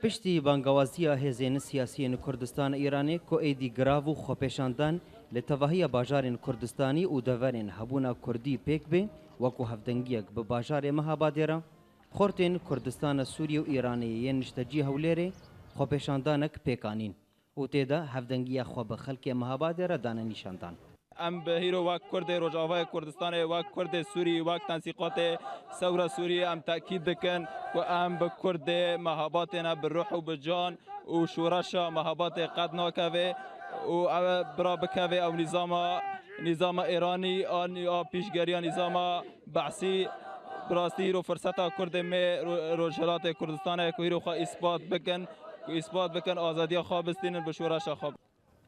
پشتی بانگوازیە هێزێن سیاسیên کوردستان ئێرانê ku êdî girav û xwepêşandan li tevahiya bajarên Kurdistanî û deverên hebûna Kurdî pêk bê wekû hevdengiyek bi bajarê Mehabadê re xortên Kurdistana Sûriye û Îranê yên niştecî Hewlêrê xwepêşandanek pêkanîn û tê de hevdengiya xwe bi xelkê Mehabadê re dane nîşandan. ام به هیرو وک کرد روجاوای کردستان وک کرد سوری وک تنسیقات ثوره سوری ام تاکید دکن و ام به کرد مهاباتنا بالروح و بالجان و شورش مهابات قد ناکوه و برا بکوه او نظام ایرانی آن پیشگیری نظام بعثی براستی رو فرصت کرد می روجلات کردستان که هیرو خواه اثبات بکن آزادی خواه بستین به شورش خواه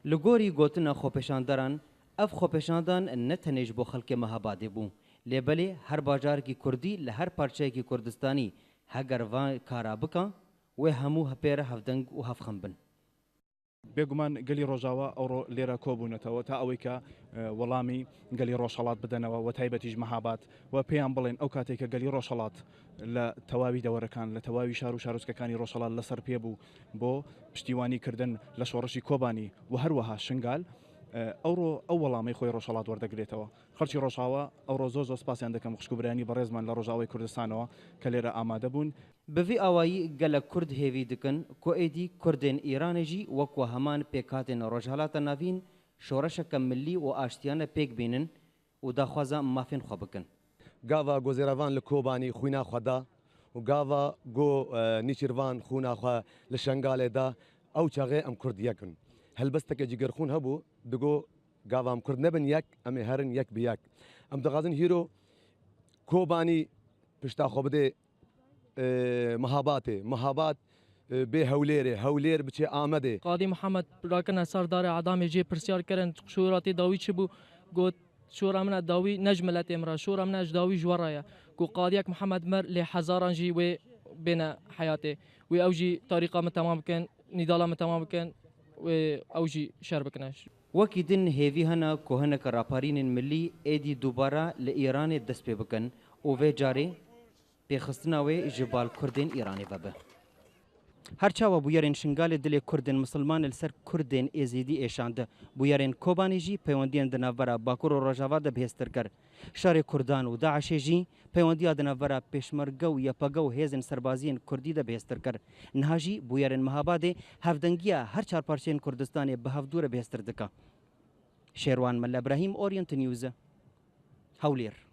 لگوری گوتنا خۆپێشاندەران ev xwepêşandan ne tenê ji bo xelkê Mehabadê bû lêbelê her bajarekî Kurdî li her parçeyekî Kurdistanî heger van kara bika wê hemû hepêre hevdeng û hevxem bin. بێگومان گەلی ڕۆژاوە ئەوڕۆ لێرە کۆبوونەتەوە تا ئەوەی کە وەڵامی گەلی ڕۆژهەڵات بدەنەوە و تایبەتیش مەهاباد و پێیان بڵێن ئەو کاتێککە گەلی ڕۆژهەڵات لە تەواوی دەوەرەکان لە تەواوی شار و شارۆچکەکانی ڕۆژهەڵات لەسەر پێبوو بۆ پشتیوانیکردن لە شۆڕشی کۆبانی و هەروەها شنگال ئەوڕۆ ئەو وەڵامی خۆی ڕۆژهەڵات وەردەگرێتەوە خەڵکی ڕۆژاوە ئەوڕۆ زۆر سپاسیان دەکەم خوشکبرانی بەڕێزمان لە ڕۆژاوای کوردستانەوە کە لێرە ئامادە بوون بڤی ئاوایی gelek Kurd hêvî dikin ku êdî Kurdên Îranê jî wekû heman pêkhatên Rojhilatê Navîn şoreşeke millî û aştiyane pêk bînin û daxwaza mafên xwe bikin. Gava gozêrevan li Kobanî xwîna xwe da û gava go nîçîrvan xwîna xwe li Şengalê da ew çaxê em Kurd yekin. Helbesteke cîgerxûn hebû digo gava em Kurd nebin yek em ê herin yek bi yek. Em dixwazin hîro Kobanî pişta xwe bide Mehabatê Mehabat bê Hewlêrê Hewlêr biçe Amedê. Qadî Mihemed rakina serdarê Edamê jê pirsiyar kirin şûratê dawî çi bû got şûra min e dawî ne ji miletê min re şûra min e ji dawî ji we re ye ku qadiyek Mihemed mer lê hezaran jî wê bêne heyatê wê ew jî tarîqa min temam bikin nîdala min temam bikin wê ew jî şer bikin. Wekî din hêvî hene ku hineke raparînên millî êdî dubara li Îranê dest pê bikin û vê carê pêxistina wê ji bal Kurdên Îranê vebe. Her çawa bûyerên Şingalê dilê Kurdên Misilmanê li ser Kurdên êzîdî êşand. Bûyerên Kobanî jî peywendiyên di navbera Bakur û Rojava de bihêztir kir. Şerê Kurdan û Daişê jî peywendiya di navbera Pêşmerge û YPG û hêzên serbaziyên Kurdî de bihêztir kir. Niha jî bûyerên Mehabadê hevdengiya her çar parçeyên Kurdistanê bi hevdû re bihêztir dike. Şêrwan Mella Ibrahîm Orient News Hewlêr.